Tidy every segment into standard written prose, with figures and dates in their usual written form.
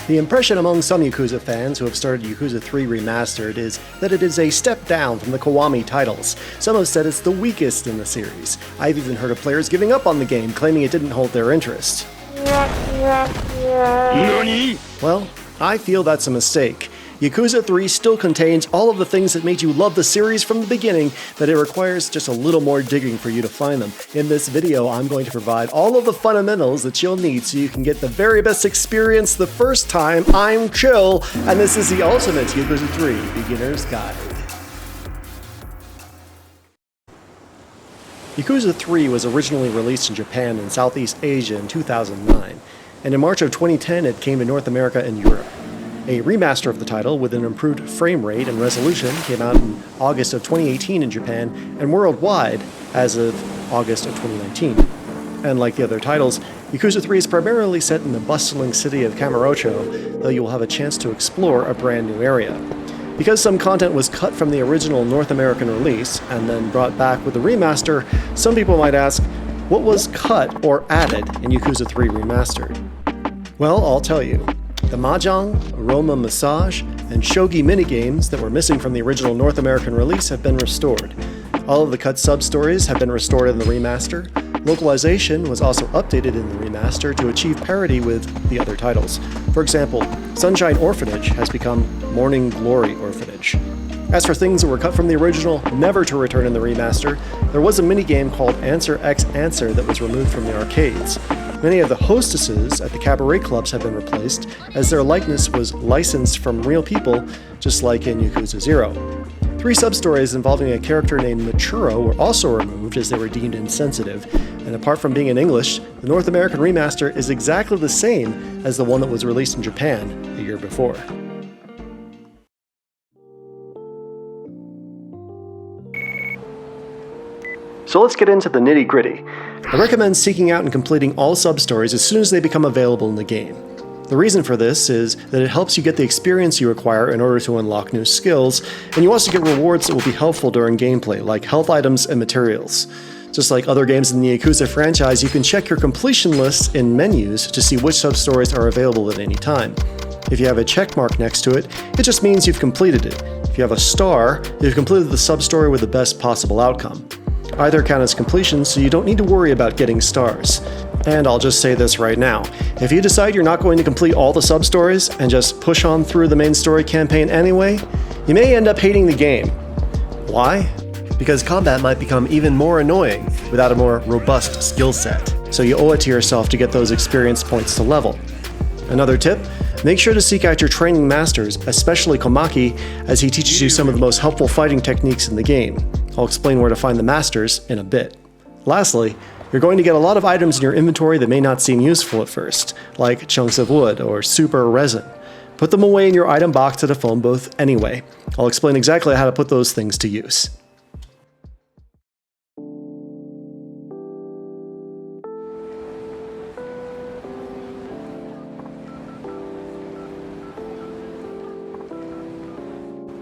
The impression among some Yakuza fans who have started Yakuza 3 Remastered is that it is a step down from the Kiwami titles. Some have said it's the weakest in the series. I've even heard of players giving up on the game, claiming it didn't hold their interest. NANI?! Well, I feel that's a mistake. Yakuza 3 still contains all of the things that made you love the series from the beginning, but it requires just a little more digging for you to find them. In this video, I'm going to provide all of the fundamentals that you'll need so you can get the very best experience the first time. I'm Chill, and this is the ultimate Yakuza 3 Beginner's Guide. Yakuza 3 was originally released in Japan and Southeast Asia in 2009, and in March of 2010 it came to North America and Europe. A remaster of the title with an improved frame rate and resolution came out in August of 2018 in Japan and worldwide as of August of 2019. And like the other titles, Yakuza 3 is primarily set in the bustling city of Kamurocho, though you will have a chance to explore a brand new area. Because some content was cut from the original North American release and then brought back with the remaster, some people might ask, what was cut or added in Yakuza 3 Remastered? Well, I'll tell you. The Mahjong, Aroma Massage, and Shogi minigames that were missing from the original North American release have been restored. All of the cut sub-stories have been restored in the remaster. Localization was also updated in the remaster to achieve parity with the other titles. For example, Sunshine Orphanage has become Morning Glory Orphanage. As for things that were cut from the original, never to return in the remaster, there was a minigame called Answer X Answer that was removed from the arcades. Many of the hostesses at the cabaret clubs have been replaced, as their likeness was licensed from real people, just like in Yakuza 0. 3 sub-stories involving a character named Machuro were also removed as they were deemed insensitive, and apart from being in English, the North American remaster is exactly the same as the one that was released in Japan the year before. So let's get into the nitty-gritty. I recommend seeking out and completing all sub-stories as soon as they become available in the game. The reason for this is that it helps you get the experience you require in order to unlock new skills, and you also get rewards that will be helpful during gameplay, like health items and materials. Just like other games in the Yakuza franchise, you can check your completion lists in menus to see which sub-stories are available at any time. If you have a check mark next to it, it just means you've completed it. If you have a star, you've completed the sub-story with the best possible outcome. Either count as completion, so you don't need to worry about getting stars. And I'll just say this right now. If you decide you're not going to complete all the sub-stories and just push on through the main story campaign anyway, you may end up hating the game. Why? Because combat might become even more annoying without a more robust skill set. So you owe it to yourself to get those experience points to level. Another tip, make sure to seek out your training masters, especially Komaki, as he teaches you some of the most helpful fighting techniques in the game. I'll explain where to find the masters in a bit. Lastly, you're going to get a lot of items in your inventory that may not seem useful at first, like chunks of wood or super resin. Put them away in your item box at a phone booth anyway. I'll explain exactly how to put those things to use.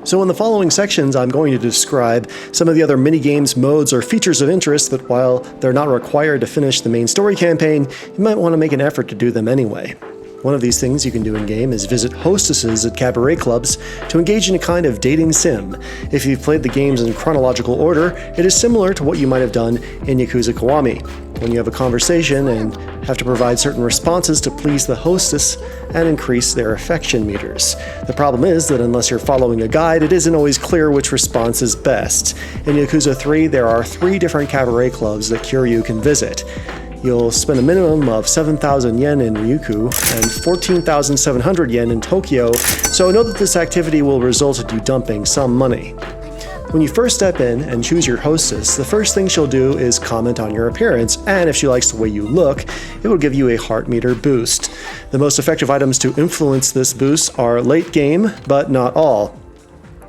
So in the following sections, I'm going to describe some of the other mini-games, modes, or features of interest that, while they're not required to finish the main story campaign, you might want to make an effort to do them anyway. One of these things you can do in-game is visit hostesses at cabaret clubs to engage in a kind of dating sim. If you've played the games in chronological order, it is similar to what you might have done in Yakuza Kiwami, when you have a conversation and have to provide certain responses to please the hostess and increase their affection meters. The problem is that unless you're following a guide, it isn't always clear which response is best. In Yakuza 3, there are 3 different cabaret clubs that Kiryu can visit. You'll spend a minimum of 7,000 yen in Ryukyu and 14,700 yen in Tokyo, so know that this activity will result in you dumping some money. When you first step in and choose your hostess, the first thing she'll do is comment on your appearance, and if she likes the way you look, it will give you a heart meter boost. The most effective items to influence this boost are late game, but not all.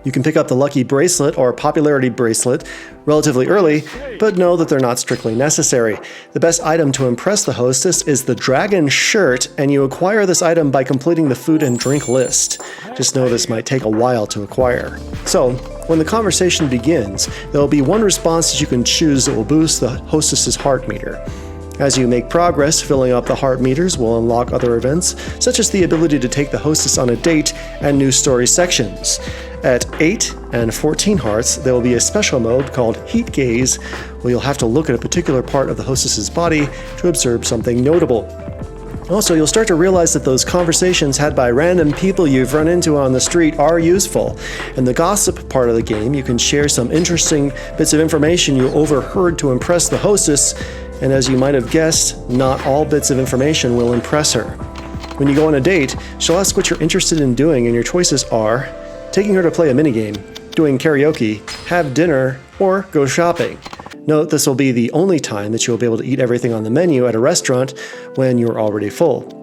You can pick up the Lucky Bracelet or Popularity Bracelet relatively early, but know that they're not strictly necessary. The best item to impress the hostess is the Dragon Shirt, and you acquire this item by completing the food and drink list. Just know this might take a while to acquire. So, when the conversation begins, there will be one response that you can choose that will boost the hostess's heart meter. As you make progress, filling up the heart meters will unlock other events, such as the ability to take the hostess on a date and new story sections. At 8 and 14 hearts, there will be a special mode called Heat Gaze, where you'll have to look at a particular part of the hostess's body to observe something notable. Also, you'll start to realize that those conversations had by random people you've run into on the street are useful. In the gossip part of the game, you can share some interesting bits of information you overheard to impress the hostess, and as you might have guessed, not all bits of information will impress her. When you go on a date, she'll ask what you're interested in doing, and your choices are taking her to play a minigame, doing karaoke, have dinner, or go shopping. Note this will be the only time that you'll be able to eat everything on the menu at a restaurant when you're already full.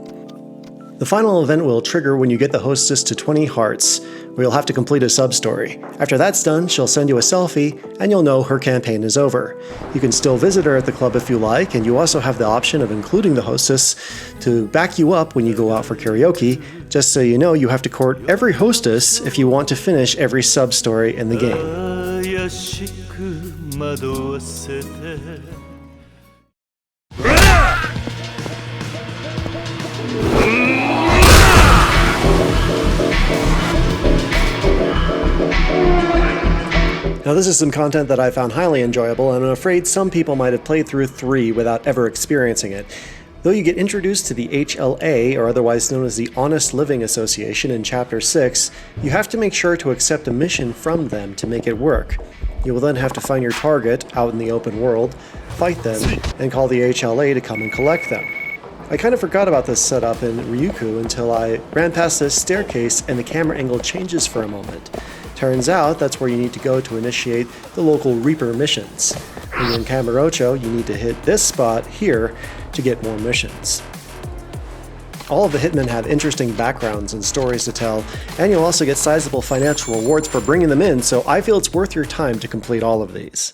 The final event will trigger when you get the hostess to 20 hearts, where you'll have to complete a sub-story. After that's done, she'll send you a selfie, and you'll know her campaign is over. You can still visit her at the club if you like, and you also have the option of including the hostess to back you up when you go out for karaoke. Just so you know, you have to court every hostess if you want to finish every sub-story in the game. Now this is some content that I found highly enjoyable, and I'm afraid some people might have played through 3 without ever experiencing it. Though you get introduced to the HLA, or otherwise known as the Honest Living Association, in Chapter 6, you have to make sure to accept a mission from them to make it work. You will then have to find your target out in the open world, fight them, and call the HLA to come and collect them. I kind of forgot about this setup in Ryuku until I ran past this staircase and the camera angle changes for a moment. Turns out that's where you need to go to initiate the local Reaper missions. When you're in Kamurocho, you need to hit this spot here to get more missions. All of the hitmen have interesting backgrounds and stories to tell, and you'll also get sizable financial rewards for bringing them in, so I feel it's worth your time to complete all of these.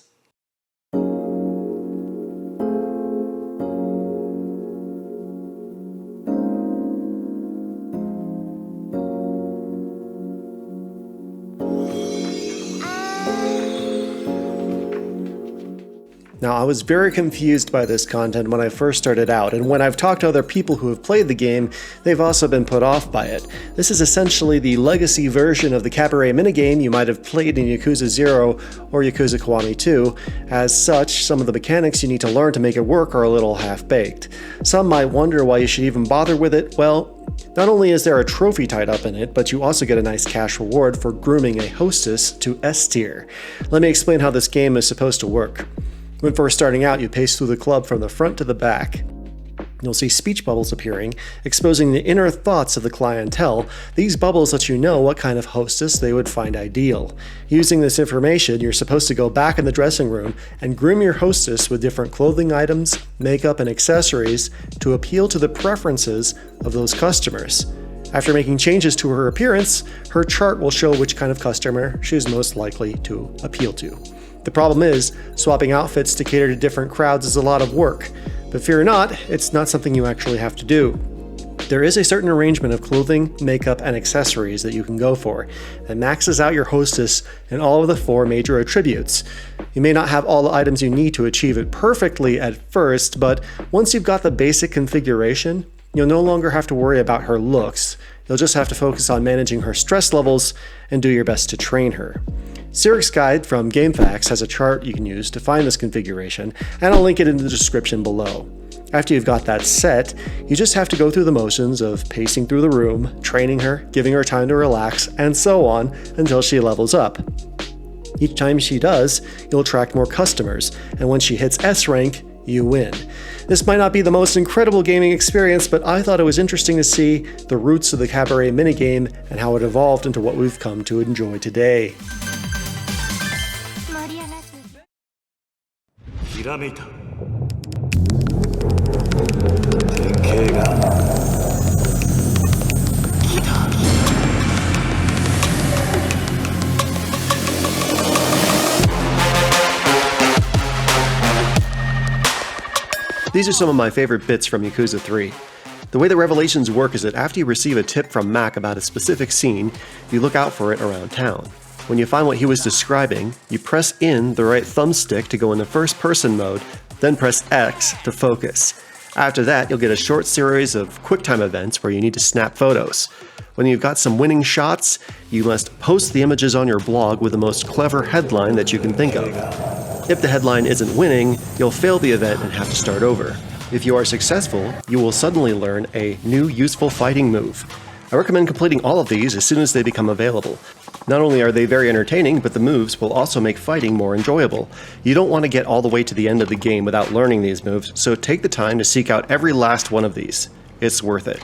Now, I was very confused by this content when I first started out, and when I've talked to other people who have played the game, they've also been put off by it. This is essentially the legacy version of the cabaret minigame you might have played in Yakuza 0 or Yakuza Kiwami 2. As such, some of the mechanics you need to learn to make it work are a little half-baked. Some might wonder why you should even bother with it. Well, not only is there a trophy tied up in it, but you also get a nice cash reward for grooming a hostess to S tier. Let me explain how this game is supposed to work. When first starting out, you pace through the club from the front to the back. You'll see speech bubbles appearing, exposing the inner thoughts of the clientele. These bubbles let you know what kind of hostess they would find ideal. Using this information, you're supposed to go back in the dressing room and groom your hostess with different clothing items, makeup, and accessories to appeal to the preferences of those customers. After making changes to her appearance, her chart will show which kind of customer she's most likely to appeal to. The problem is, swapping outfits to cater to different crowds is a lot of work, but fear not, it's not something you actually have to do. There is a certain arrangement of clothing, makeup, and accessories that you can go for, that maxes out your hostess in all of the 4 major attributes. You may not have all the items you need to achieve it perfectly at first, but once you've got the basic configuration, you'll no longer have to worry about her looks. You'll just have to focus on managing her stress levels and do your best to train her. Siric's Guide from GameFAQs has a chart you can use to find this configuration, and I'll link it in the description below. After you've got that set, you just have to go through the motions of pacing through the room, training her, giving her time to relax, and so on until she levels up. Each time she does, you'll attract more customers, and when she hits S rank, you win. This might not be the most incredible gaming experience, but I thought it was interesting to see the roots of the cabaret minigame and how it evolved into what we've come to enjoy today. These are some of my favorite bits from Yakuza 3. The way the revelations work is that after you receive a tip from Mack about a specific scene, you look out for it around town. When you find what he was describing, you press in the right thumbstick to go into first-person mode, then press X to focus. After that, you'll get a short series of QuickTime events where you need to snap photos. When you've got some winning shots, you must post the images on your blog with the most clever headline that you can think of. If the headline isn't winning, you'll fail the event and have to start over. If you are successful, you will suddenly learn a new useful fighting move. I recommend completing all of these as soon as they become available. Not only are they very entertaining, but the moves will also make fighting more enjoyable. You don't want to get all the way to the end of the game without learning these moves, so take the time to seek out every last one of these. It's worth it.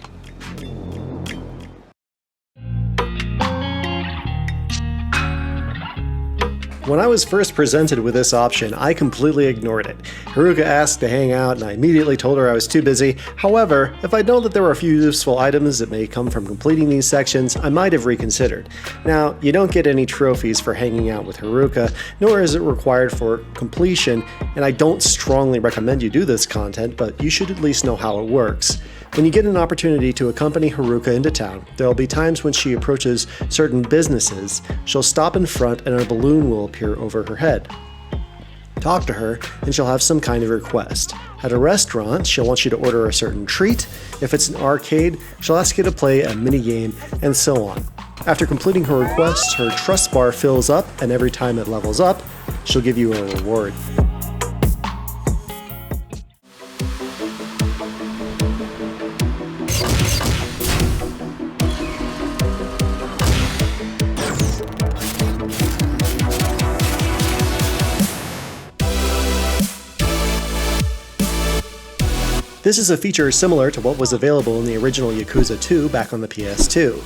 When I was first presented with this option, I completely ignored it. Haruka asked to hang out, and I immediately told her I was too busy. However, if I'd known that there were a few useful items that may come from completing these sections, I might have reconsidered. Now, you don't get any trophies for hanging out with Haruka, nor is it required for completion, and I don't strongly recommend you do this content, but you should at least know how it works. When you get an opportunity to accompany Haruka into town, there will be times when she approaches certain businesses. She'll stop in front and a balloon will appear over her head. Talk to her and she'll have some kind of request. At a restaurant, she'll want you to order a certain treat. If it's an arcade, she'll ask you to play a minigame, and so on. After completing her requests, her trust bar fills up, and every time it levels up, she'll give you a reward. This is a feature similar to what was available in the original Yakuza 2 back on the PS2.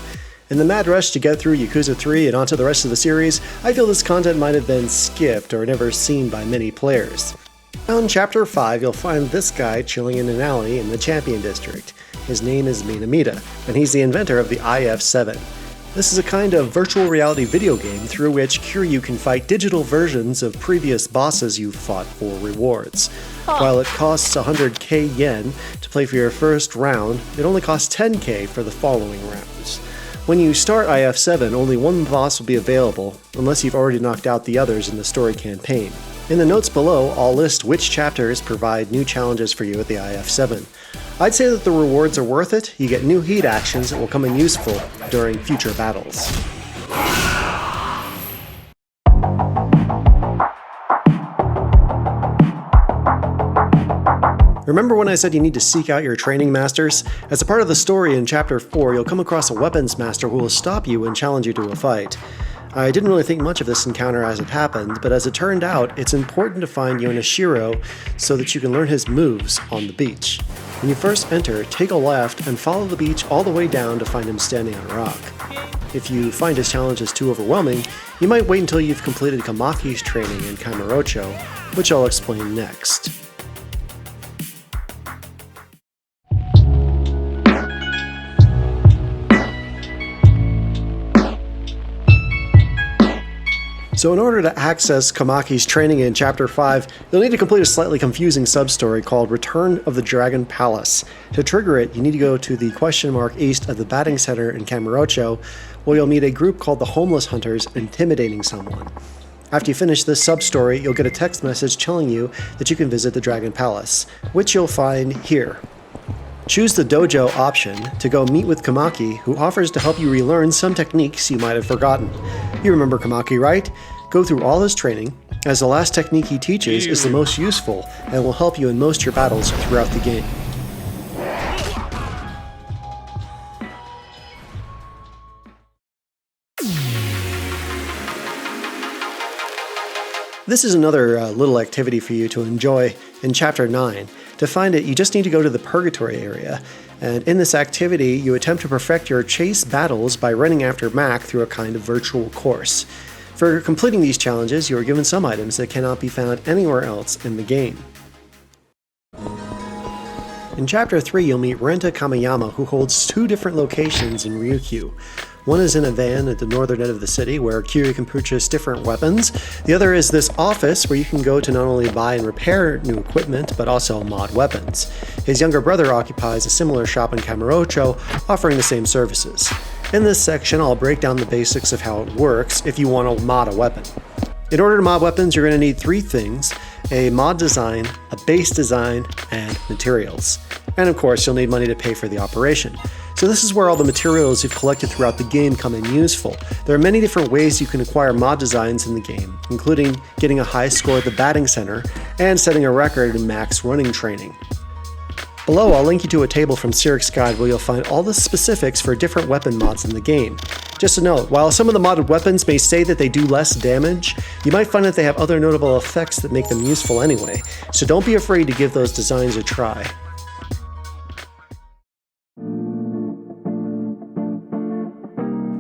In the mad rush to get through Yakuza 3 and onto the rest of the series, I feel this content might have been skipped or never seen by many players. Now in Chapter 5, you'll find this guy chilling in an alley in the Champion District. His name is Minamida, and he's the inventor of the IF-7. This is a kind of virtual reality video game through which Kiryu can fight digital versions of previous bosses you've fought for rewards. While it costs 100k yen to play for your first round, it only costs 10k for the following rounds. When you start IF-7, only one boss will be available, unless you've already knocked out the others in the story campaign. In the notes below, I'll list which chapters provide new challenges for you at the IF-7. I'd say that the rewards are worth it. You get new heat actions that will come in useful during future battles. Remember when I said you need to seek out your training masters? As a part of the story in Chapter 4, you'll come across a weapons master who will stop you and challenge you to a fight. I didn't really think much of this encounter as it happened, but as it turned out, it's important to find Yonashiro so that you can learn his moves on the beach. When you first enter, take a left and follow the beach all the way down to find him standing on a rock. If you find his challenges too overwhelming, you might wait until you've completed Komaki's training in Kamurocho, which I'll explain next. So in order to access Komaki's training in Chapter 5, you'll need to complete a slightly confusing sub-story called Return of the Dragon Palace. To trigger it, you need to go to the question mark east of the batting center in Kamurocho, where you'll meet a group called the Homeless Hunters intimidating someone. After you finish this sub-story, you'll get a text message telling you that you can visit the Dragon Palace, which you'll find here. Choose the dojo option to go meet with Komaki, who offers to help you relearn some techniques you might have forgotten. You remember Komaki, right? Go through all his training, as the last technique he teaches is the most useful and will help you in most of your battles throughout the game. This is another little activity for you to enjoy in Chapter 9. To find it, you just need to go to the Purgatory area, and in this activity, you attempt to perfect your chase battles by running after Mack through a kind of virtual course. For completing these challenges, you are given some items that cannot be found anywhere else in the game. In Chapter 3, you'll meet Renta Kamiyama, who holds two different locations in Ryukyu. One is in a van at the northern end of the city where Kiryu can purchase different weapons. The other is this office where you can go to not only buy and repair new equipment, but also mod weapons. His younger brother occupies a similar shop in Kamurocho, offering the same services. In this section, I'll break down the basics of how it works if you want to mod a weapon. In order to mod weapons, you're going to need three things: a mod design, a base design, and materials. And of course, you'll need money to pay for the operation. So this is where all the materials you've collected throughout the game come in useful. There are many different ways you can acquire mod designs in the game, including getting a high score at the batting center and setting a record in Mack's running training. Below, I'll link you to a table from Siric's Guide where you'll find all the specifics for different weapon mods in the game. Just a note, while some of the modded weapons may say that they do less damage, you might find that they have other notable effects that make them useful anyway, so don't be afraid to give those designs a try.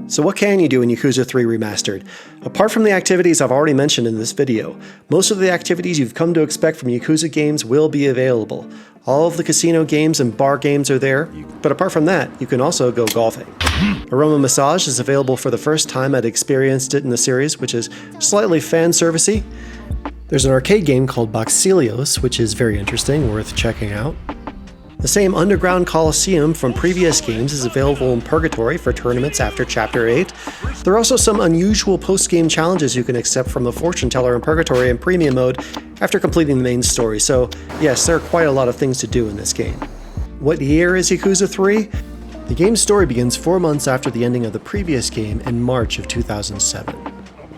So what can you do in Yakuza 3 Remastered? Apart from the activities I've already mentioned in this video, most of the activities you've come to expect from Yakuza games will be available. All of the casino games and bar games are there, but apart from that, you can also go golfing. Aroma Massage is available for the first time I'd experienced it in the series, which is slightly fan-servicey. There's an arcade game called Boxelios, which is very interesting, worth checking out. The same underground coliseum from previous games is available in Purgatory for tournaments after Chapter 8. There are also some unusual post-game challenges you can accept from the Fortune Teller in Purgatory in Premium mode after completing the main story, so yes, there are quite a lot of things to do in this game. What year is Yakuza 3? The game's story begins 4 months after the ending of the previous game in March of 2007.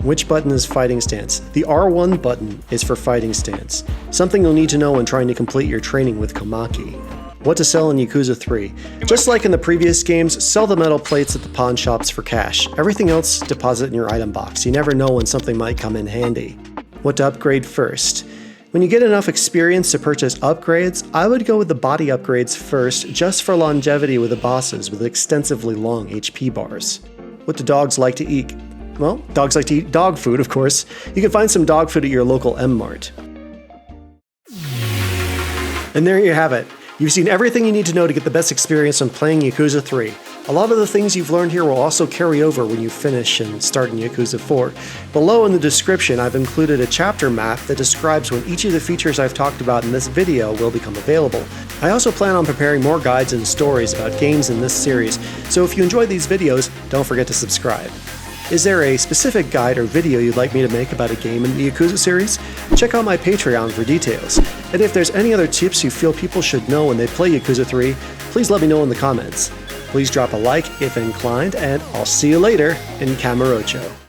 Which button is fighting stance? The R1 button is for fighting stance, something you'll need to know when trying to complete your training with Komaki. What to sell in Yakuza 3. Just like in the previous games, sell the metal plates at the pawn shops for cash. Everything else deposit in your item box. You never know when something might come in handy. What to upgrade first. When you get enough experience to purchase upgrades, I would go with the body upgrades first, just for longevity with the bosses with extensively long HP bars. What do dogs like to eat? Well, dogs like to eat dog food, of course. You can find some dog food at your local M-Mart. And there you have it. You've seen everything you need to know to get the best experience when playing Yakuza 3. A lot of the things you've learned here will also carry over when you finish and start in Yakuza 4. Below in the description, I've included a chapter map that describes when each of the features I've talked about in this video will become available. I also plan on preparing more guides and stories about games in this series, so if you enjoy these videos, don't forget to subscribe. Is there a specific guide or video you'd like me to make about a game in the Yakuza series? Check out my Patreon for details. And if there's any other tips you feel people should know when they play Yakuza 3, please let me know in the comments. Please drop a like if inclined, and I'll see you later in Kamurocho.